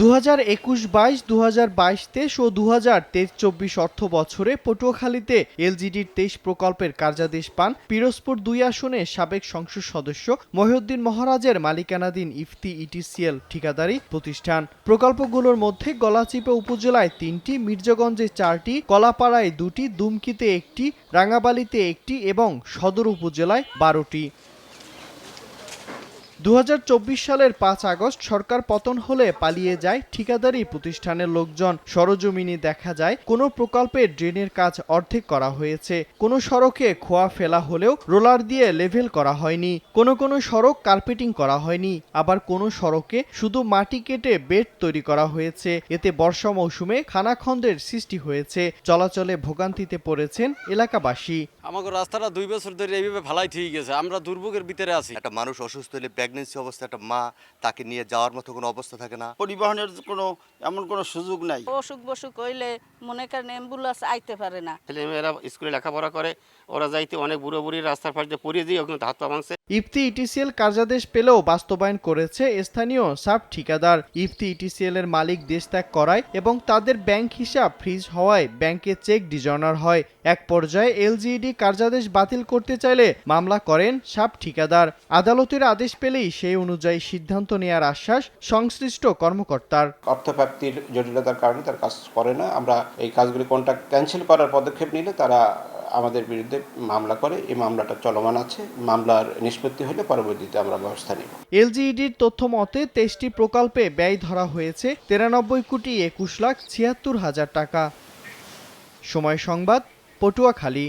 2021-22, 2022-23 ও 2023-24 অর্থ বছরে পটুয়াখালীতে এলজিডির 23 প্রকল্পের কার্যাদেশ পান পিরোজপুর 2 আসনের সাবেক সংসদ সদস্য মহিউদ্দিন মহারাজের মালিকানাধীন ইফতি ইটিসিএল ঠিকাদারি প্রতিষ্ঠান। প্রকল্পগুলোর মধ্যে গলাচিপা উপজেলায় 3টি, মির্জাগঞ্জে 4টি, কলাপাড়ায় 2টি, দুমকিতে 1টি, রাঙাবালিতে 1টি এবং সদর উপজেলায় 12টি। 2024 সালের 5 আগস্ট সরকার পতন হলে পালিয়ে যায় ঠিকাদারি প্রতিষ্ঠানের লোকজন। সরজমিনে দেখা যায় কোনো প্রকল্পের ড্রেনের কাজ অর্ধেক করা হয়েছে, কোনো সড়কে খোয়া ফেলা হলেও রোলার দিয়ে লেভেল করা হয়নি, কোনো সড়ক কার্পেটিং করা হয়নি, আবার কোনো সড়কে শুধু মাটি কেটে বেড তৈরি করা হয়েছে। এতে বর্ষা মৌসুমে খানাখন্দের সৃষ্টি হয়েছে, চলাচলে ভোগান্তিতে পড়েছেন এলাকাবাসী। আমাদের রাস্তাটা 2 বছর ধরে এইভাবে ভালাই ঠিক গেছে, আমরা দুর্ভোগের ভিতরে আছি। একটা মানুষ অসুস্থ হলে প্রেগন্যান্সি অবস্থা, একটা মা, তাকে নিয়ে যাওয়ার মতো কোনো অবস্থা থাকে না। পরিবহনের এমন কোনো সুযোগ নাই। অসুখ বসুখ হইলে মনে করেন অ্যাম্বুলেন্স আইতে পারে না। ছেলেমেয়েরা স্কুলে লেখাপড়া করে, ওরা যাইতে অনেক বুড়ো বুড়ি রাস্তার পাশে পড়িয়ে দিয়ে ওখানে হাত পা ভাঙছে। ইফতি ইটিসিএল কার্যাদেশ পেলেও বাস্তবায়ন করেছে স্থানীয় সাব ঠিকাদার। ইফতি ইটিসিএল এর মালিক দেশ ত্যাগ করায় এবং তাদের ব্যাংক হিসাব ফ্রিজ হওয়ায় ব্যাংকে চেক ডিজর্নার হয়। এক পর্যায়ে এলজিইডি কার্যাদেশ বাতিল করতে চাইলে মামলা করেন সাব ঠিকাদার। আদালতের আদেশ পেলেই সেই অনুযায়ী সিদ্ধান্ত নেয়ার আশ্বাস সংশ্লিষ্ট কর্মকর্তার। অর্থপ্রাপ্তির জটিলতার কারণে তার কাজ করে না। আমরা এই কাজগুলি কন্ট্রাক্ট ক্যান্সেল করার পদক্ষেপ নিলে তারা আমাদের বিরুদ্ধে মামলা করে। এই মামলাটা চলমান আছে, মামলার নিষ্পত্তি হলে পরবর্তীতে আমরা ব্যবস্থা নিব। এলজিইডির তথ্য মতে 23টি প্রকল্পে ব্যয় ধরা হয়েছে 93,21,76,76,000 টাকা। সময় সংবাদ, পটুয়াখালী।